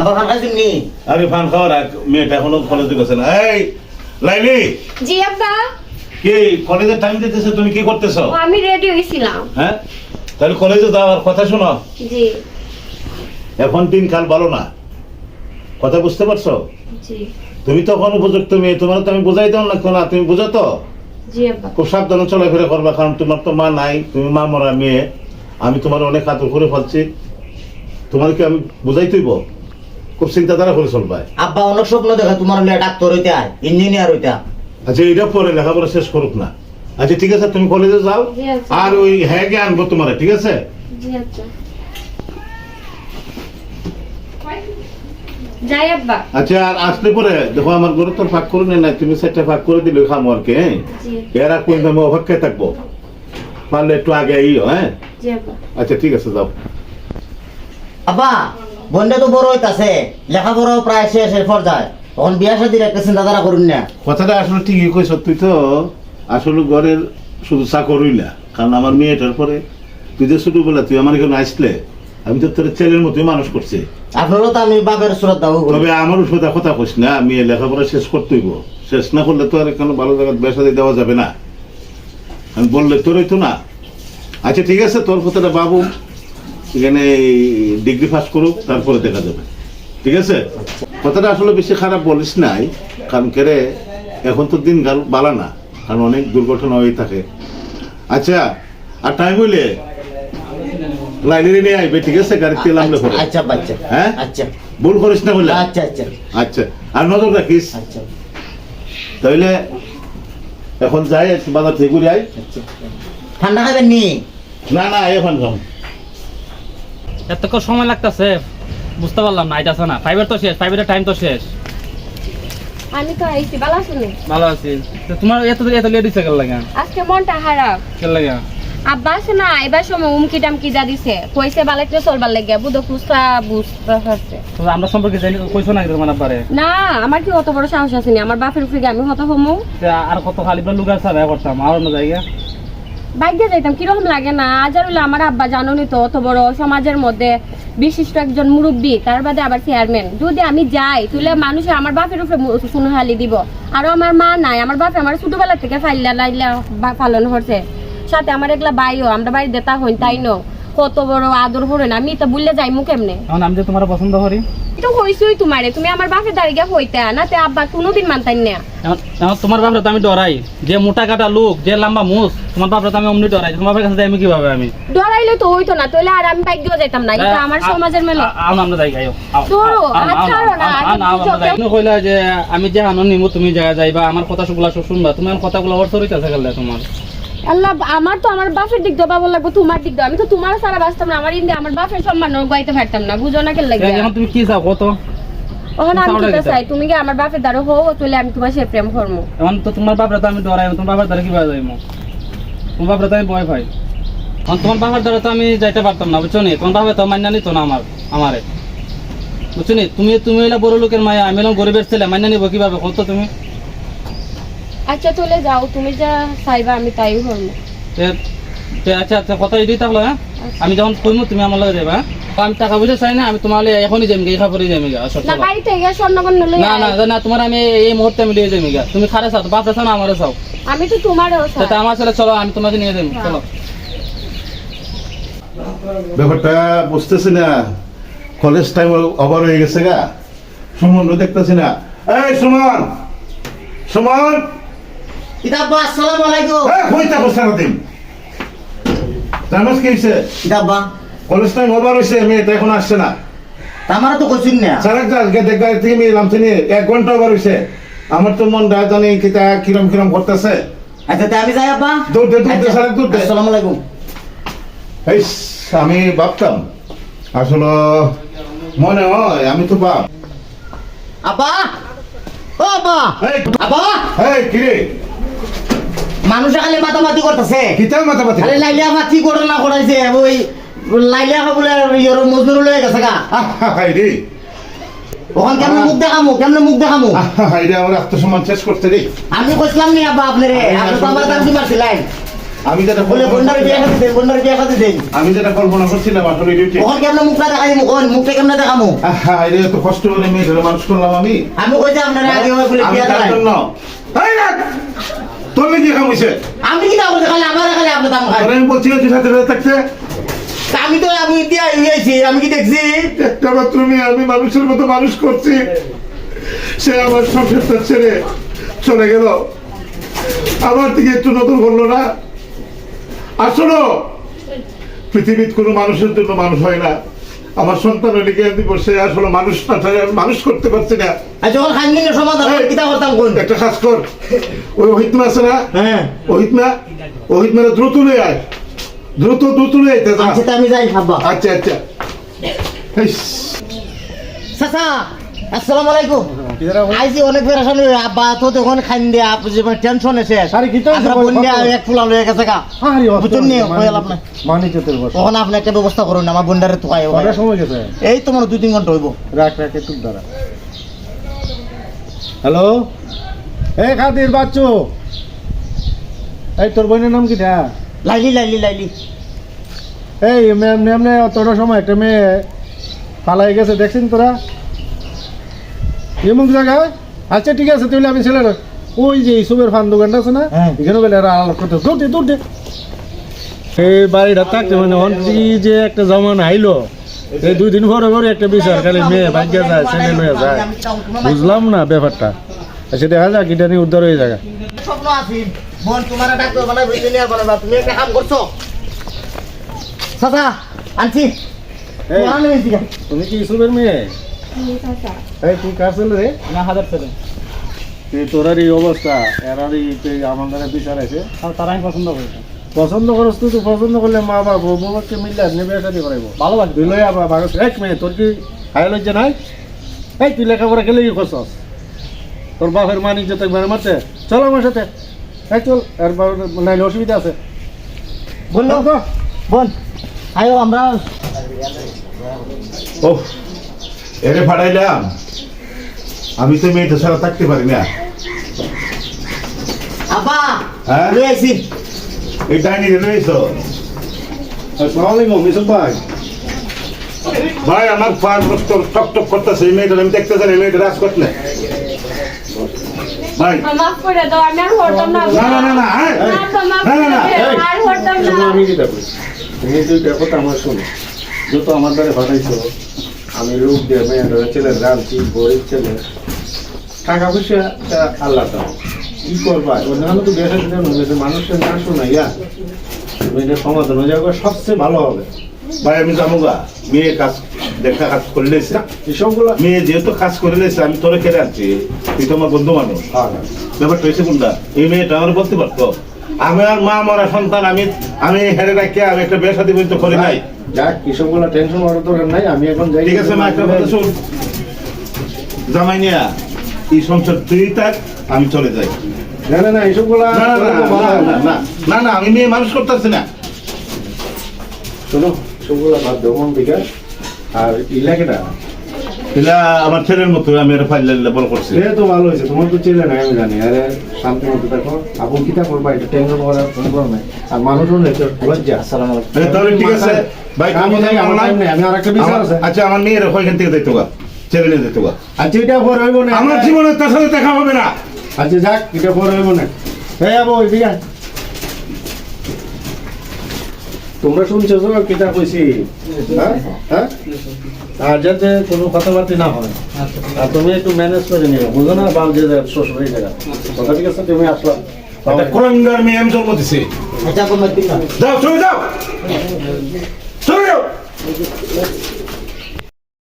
আরে ফান খাওয়ার মেয়েটা এখনো কলেজে গেছে না। এই লাইলি। জি আব্বা। কি কলেজে টাইম দিতেছে, তুমি কি করতেছো? আমি রেডি হইছিলাম। হ্যাঁ, তাহলে কলেজে যাওয়ার কথা শোনো। জি। এখন দিনকাল ভালো না, কথা বুঝতে পারছো? জি। তুমি তখন উপযুক্ত মেয়ে, তোমার তো আমি বোঝাই দাও না কেন, তুমি বোঝো তো? জি আব্বা। খুব সাবধানে চলাফেরা করবা, কারণ তোমার তো মা নাই, তুমি মা মরা মেয়ে। আমি তোমার অনেক আদর করে ফেলছি, তোমাকে আমি বুঝাই তুইব, খুব চিন্তাধারা করে চলবা। আব্বা অনেক স্বপ্ন দেখা তোমার ডাক্তার হইতে হয়, ইঞ্জিনিয়ার হইতে। আচ্ছা এটা পরে লেখাপড়া শেষ করুক না। আচ্ছা ঠিক আছে, তুমি কলেজে যাও, আর ওই হ্যাঁ গে আনবো তোমার, ঠিক আছে? জি আচ্ছা। যাই আব্বা। আচ্ছা, আর আসলে পরে দেখো আমার গরু তোর ফাঁক করে নেই, তুমি সেটা ফাঁক করে দিলে খামো আর কি। হ্যাঁ, এরা কোন দামে অপেক্ষায় থাকবো, পারলে একটু আগে আইও। হ্যাঁ জি আব্বা। আচ্ছা ঠিক আছে, যাও। আব্বা বন্ধে তো বড় হইতাছে, লেখাপড়াও প্রায় শেষের পর্যায়ে, তখন বিয়া শাদির একটা চিন্তাধারা করুন না। কথাটা আসলে ঠিকই কইছ, তুই তো আসলে ঘরের শুধু চাকরই না, কারণ আমার মেয়েটার পরে তুই যে ছোটবেলা তুই আমার এখানে আসলে আমি তো তোর ছেলের মতোই মানুষ করছি। আপনারও তো আমি বাপের শ্রদ্ধা করি। তবে আমার উপরে কথা কইস না, মেয়ে লেখাপড়া শেষ করতেইব, শেষ না করলে তো আর এখানে ভালো জায়গায় বেসাদি দেওয়া যাবে না, আমি বললে তোরই তো না। আচ্ছা ঠিক আছে, তোর কথাটা বাবু এখানে ডিগ্রি পাস করুক, তারপরে দেখা যাবে, ঠিক আছে? কথাটা আসলে বেশি খারাপ বলিস নাই, কারণ কেরে এখন তো দিন গাল বালা না, কারণ অনেক দুর্ঘটনা হয়ে থাকে। আচ্ছা, আর টাইম হইলে লাইব্রেরি নিয়ে আইবে, ঠিক আছে? গাড়িতে নামলে পরে। আচ্ছা বাচ্চা। হ্যাঁ আচ্ছা, ভুল করিস না বলে। আচ্ছা আচ্ছা আচ্ছা, আর নজর রাখিস। আচ্ছা তাইলে এখন যাই, বাজার থেকে ঘুরে আই। আচ্ছা। ঠান্ডা খাবেন নি? না না, এখন যাও। এতক্ষণ সময় লাগতেছে, বুঝতে পারলাম না। আইতাছে না, ফাইভের তো শেষ, ফাইভের টাইম তো শেষ। আমি তো আইছি, ভালো আছো নি? ভালো আছি। তো তোমার এত লেট হইছে কেন লাগে? আজকে মনটা খারাপ। কেন লাগে? আব্বা আছে না, এবার সময় উমকি টামকি যা দিছে, কইছে বালাইতে চলবার লাগে, বুঝো খুস্তা বুঝতে পারছে। তো আমরা সম্পর্কে জানি, কইছো না তোমার আব্বারে? না, আমার কি অত বড় সাহস আছে নি, আমার বাপের উপরে আমি হত হমু। আর কত খালি লুকার সারা করতাম, আর অন্য জায়গা বাইকে যাইতাম, কিরকম লাগে না? আজার হইলে আমার আব্বা জানোনি তো, অত বড় সমাজের মধ্যে বিশিষ্ট একজন মুরব্বী, তার বাদে আবার চেয়ারম্যান। যদি আমি যাই তাহলে মানুষে আমার বাপের উপরে সুনহালি দিব। আর আমার মা নাই, আমার বাপে আমার ছোটবেলা থেকে ফাইলা লাইলা পালন করছে, সাথে আমার এগুলা বাইও, আমরা বাড়ি দেতা হই, তাই ন কত বড় আদর করেন, আমি তো বুঝলে যাই মুখ এমনি। এখন আমি যে তোমার পছন্দ করি, এটা হইছই তোমারে, তুমি আমার বাপের দাঁড়িয়ে হইতা না, তে আব্বা কোনোদিন মানতাই না। এখন তোমার বাপরে তো আমি ডরাই, যে মোটা কাটা লোক, যে লম্বা মুস, তোমার বাপরে তো আমি অমনি ডরাই। তোমার বাপের কাছে যাই আমি কিভাবে? আমি ডরাইলে তো হইতো না, তাহলে আর আমি বাইক দিয়ে যাইতাম না, এটা আমার সমাজের মেলে। আমরা যাই গাইও তোরও আছাড়ো না, কইলা যে আমি যে আনন্দ নিমু, তুমি জায়গা যাইবা, আমার কথাগুলো সব শুনবা। তুমি কথাগুলো ওর চরিতাছে গেলে তোমার। আল্লাহ, আমার তো আমার বাপের দিক দেওয়া লাগবো, তোমার দিক দেওয়া। আমি তো তোমার সারা বাঁচতাম না, আমার ইন্ডিয়া আমার বাপের সম্মান গাইতে পারতাম না, বুঝো না কেন লাগে? এখন তুমি কি চাও কত? ওখানে আমি কি চাই, তুমি কি আমার বাপের দ্বারা হো, তাহলে আমি তোমার সাথে প্রেম করবো। এখন তো তোমার বাপরে তো আমি ডরাই, তোমার বাপের দ্বারা কিভাবে যাইমু? তোমার বাপরে তো আমি ভয় পাই। এখন তোমার বাপের দ্বারা তো আমি যাইতে পারতাম না, বুঝছো নি? তোমার বাপে তো মান্য নিত না আমারে, বুঝছো নি? তুমি হইলা বড় লোকের মায়া, আমি হলাম গরিবের ছেলে, মান্য নিবো কিভাবে কত তুমি? আচ্ছা চলে যাও, তুমি যা চাইবা আমি তাই করবো। আচ্ছা আচ্ছা, কথা এটাই থাকলো। হ্যাঁ, আমি যখন কইমু তুমি আমার লগে যাবা। আমি টাকা পয়সা চাই না, আমি তোমার এখনই যাইমি, এই খাবারই যাইমি গা। না বাড়িতে গিয়ে স্বর্ণগণ লই না না না, তোমার আমি এই মুহূর্তে আমি লিয়ে যাইমি গা। তুমি খারে চাও, বাপরে চাও না আমারে চাও? আমি তো তোমারও চাই। তা আমার ছেলে চলো, আমি তোমাকে নিয়ে যাইমি, চলো। ব্যাপারটা বুঝতেছি না, কলেজ টাইম ওভার হয়ে গেছে গা, সুমন দেখতেছি না। এই সুমন, সুমন, কিতাব্বা আসসালামু আলাইকুম। কই থাকো সারাদিন? জানোস কি হয়েছে? কিতাব্বা কলেজ টাইম ওভার হয়েছে, মেয়েটা এখন আসছে না। আমারও তো কইছিন না। সারা গাড়ি থেকে মেয়ে নামছে নিয়ে 1 ঘন্টা ওভার হয়েছে। আমার তো মন জানি কিরম কিরম করতেছে। আচ্ছা তা আমি যাই আব্বা। দৌড় দে, দৌড় দে, সারা দৌড় দে। আসসালামু আলাইকুম। এই আমি ভাবতাম আসলে, মনে হয় আমি তো বাপ। আব্বা, ও আব্বা, এই আব্বা, এই কিরে, মানুষে খালি মাতামাতি করতেছে। কিতাব মাথা পাতি আরে লাইলিয়া আব্বা কি করে না করাইছে, ওই লাইলিয়া আব্বা বলে ইয়র মজদুর লয়ে গেছে গা। হাই রে, ওখান কেমনে মুখ দেখামু, কেমনে মুখ দেখামু? হাই রে, আমার আত্মসম্মান শেষ করতে রে। আমি কইছিলাম নি আব্বা আপনারে, আপনি তো আমার দাম দিবার ছিলেন। আমি যেটা বলে বন্ডারে বিয়া খাতে দেন, বন্ডারে বিয়া খাতে দেন। আমি যেটা কল্পনা করছিলাম আসলে ডিউটি কখন কেমন মুখটা দেখাই দিমু, কোন মুখটা কেমন দেখামু? এটা এত কষ্ট করে মেয়েটারে মানুষ করলাম আমি আমি কই যে আপনারা আগে ওই বলে আমি বিয়া তার দেখাই। জন্য এই না তোর কি কাম হইছে আমি কি দাও খালি আমার খালি আপনি দাম খাই। তোর আমি বলছি তুই সাথে থাকতে আমি তো আমি দিয়া হইছি, আমি কি দেখছি? একটা মাত্র মেয়ে আমি মানুষের মতো মানুষ করছি সে আমার সংসারটা ছেড়ে চলে গেল আমার দিকে একটু নজর করলো না আর শোনো পৃথিবীর কোনো মানুষের জন্য মানুষ হয় না আমার সন্তান লিখে দিব সে আসলে মানুষ না থাকে আমি মানুষ করতে পারছি না আর যখন খাইনি সমাধান হয়, কিতা করতাম কোন? একটা কাজ কর ওই ওহিতমা আছে না হ্যাঁ ওহিতমা দ্রুত লয়ে আয় দ্রুত লয়ে আইতে যা। আচ্ছা তা আমি যাই আব্বা। আচ্ছা আচ্ছা ইস, চাচা আসসালামু আলাইকুম। আইজি অনেক পেরেশানি হয়ে আব্বা তো তখন খাইন দিয়া আপনি যে টেনশন এসে আরে কি তো আপনার বন্যা এক ফুলা লয়ে গেছে গা বুঝছেন নি কইল আপনি মানি চতের বস তখন আপনি একটা ব্যবস্থা করুন আমার বন্ডারে তো খাই কটার সময় গেছে এই তো মানে 2-3 ঘন্টা হইব। রাখ একটু দাঁড়া হ্যালো এই খাদির বাচ্চু এই তোর বোনের নাম কি দা লাইলি এই এমনি তোর সময় একটা মেয়ে পালাই গেছে দেখছেন তোরা এমন জায়গায় আচ্ছা ঠিক আছে তাহলে আমি ছেলের ওই যে ইসুবের ফান দোকানটা আছে না হ্যাঁ। এখানে গেলে এরা আলাপ করতে দৌড়ে এই বাড়িটা থাকতে মানে অন্তি যে একটা জমানা আইলো এই 2 দিন পরে একটা বিচার খালি মেয়ে ভাগ্যে যায় ছেলে লয়ে যায় বুঝলাম না ব্যাপারটা আচ্ছা দেখা যাক এটা নিয়ে উদ্ধার হয়ে যায় স্বপ্ন আছে বোন তোমার ডাক্তার বানাই ইঞ্জিনিয়ার বানাবা তুমি একটা কাম করছো চাচা আনছি এই, আনলে বেশি গা। তুমি কি ইসুবের মেয়ে এই তুই কার ছেলে রে না হাজার ছেলে তুই তোরার এই অবস্থা এরারই আমাদের বিচার আছে আর তারা আমি পছন্দ করি না। পছন্দ করস তুই তো পছন্দ করলে মা বাবা বউকে মিললে নেবে সাথে করাইবো ভালোবাসি তুই লই আবার বাগস এক মিনিট তোর কি হায় লজ্জা নাই এই তুই লেখাপড়া খেলে কি করছস তোর বাপের মানিক যত একবার মারতে চল আমার সাথে এই চল আর নাইলে অসুবিধা আছে বললো তো বোন আয়ো আমরা ওহ এরে ফাটাইলাম আমি তো মেয়েটা ছাড়া থাকতে পারি না আব্বা হ্যাঁ? লই আইছি এই ডাইনি রয়েছো আসসালামু আলাইকুম মিসুক ভাই ভাই আমার ফার মস্ত টক করতেছে এই মেয়েটা আমি দেখতে জানি মেয়েটা রাজ করতে ভাই মাফ করে দাও আমি আর হরতাম না না হ্যাঁ না তো মাফ না, না, না, করে দাও, আর হরতাম শোনো, না আমি কি দেখো তুমি দুইটা কথা আমার শোনো যত আমার দ্বারা ফাটাইছো আমি লোক দিয়ে মেয়েটা ছেলে রাঁধছি গরিব ছেলে টাকা পয়সা আল্লাহ দাও কি করবা অন্যান্য তো বেশি দিন মানুষের না শোনাইয়া তুমি এটা সমাধান হয়ে যাবে সবচেয়ে ভালো হবে ভাই আমি যাবো গা মেয়ে কাজ দেখা কাজ করে লেছে এসবগুলো মেয়ে যেহেতু কাজ করে লেছে আমি তোরে খেলে আনছি তুই তো আমার বন্ধু মানুষ ব্যাপারটা হয়েছে কোনটা এই মেয়েটা আমার বলতে পারতো আমার মা মরা সন্তান আমি হেরে রাখি আমি একটা বিয়ে শাদী পর্যন্ত করি নাই যাক এসবগুলো টেনশন করার দরকার নাই আমি এখন যাই ঠিক আছে মা একটা কথা শুন জামাই নিয়া এই সংসার তুই থাক আমি চলে যাই না এসবগুলো না আমি মেয়ে মানুষ করতেছি না শোনো এসবগুলো বাদ দেবো মন থেকে আর ইলাকাটা এটা আমার ছেলের মতো আমি এটা ফাইল বল করছি সে তো ভালো হয়েছে তোমার তো ছেলে নাই আমি জানি আরে শান্তি মতো দেখো আপন কিতা করবা এটা টেনশন করার কোনো ব্যাপার নাই আর মানুষ হলে তো লজ্জা আসসালামু আলাইকুম তাহলে ঠিক আছে ভাই আমি যাই আমার টাইম নাই আমি আর একটা বিচার আছে আচ্ছা আমার মেয়ের ওইখান থেকে দেখতে গা ছেলে নিয়ে দেখতে গা আচ্ছা এটা পর হইব না আমার জীবনে তার সাথে দেখা হবে না আচ্ছা যাক এটা পর হইব না এই আবো এদিকে আয়। তোমরা শুনছো তো কিতা কইছি হ্যাঁ হ্যাঁ আর যাতে কোনো কথাবার্তা না হয় আর তুমি একটু ম্যানেজ করে নিও বুঝো না বাল যে শ্বশুর হয়ে যাবে কথা ঠিক আছে তুমি আসলাম একটা কুরঙ্গার মেয়ে আমি জন্ম দিছি আচ্ছা কোন দিন না যাও চলে যাও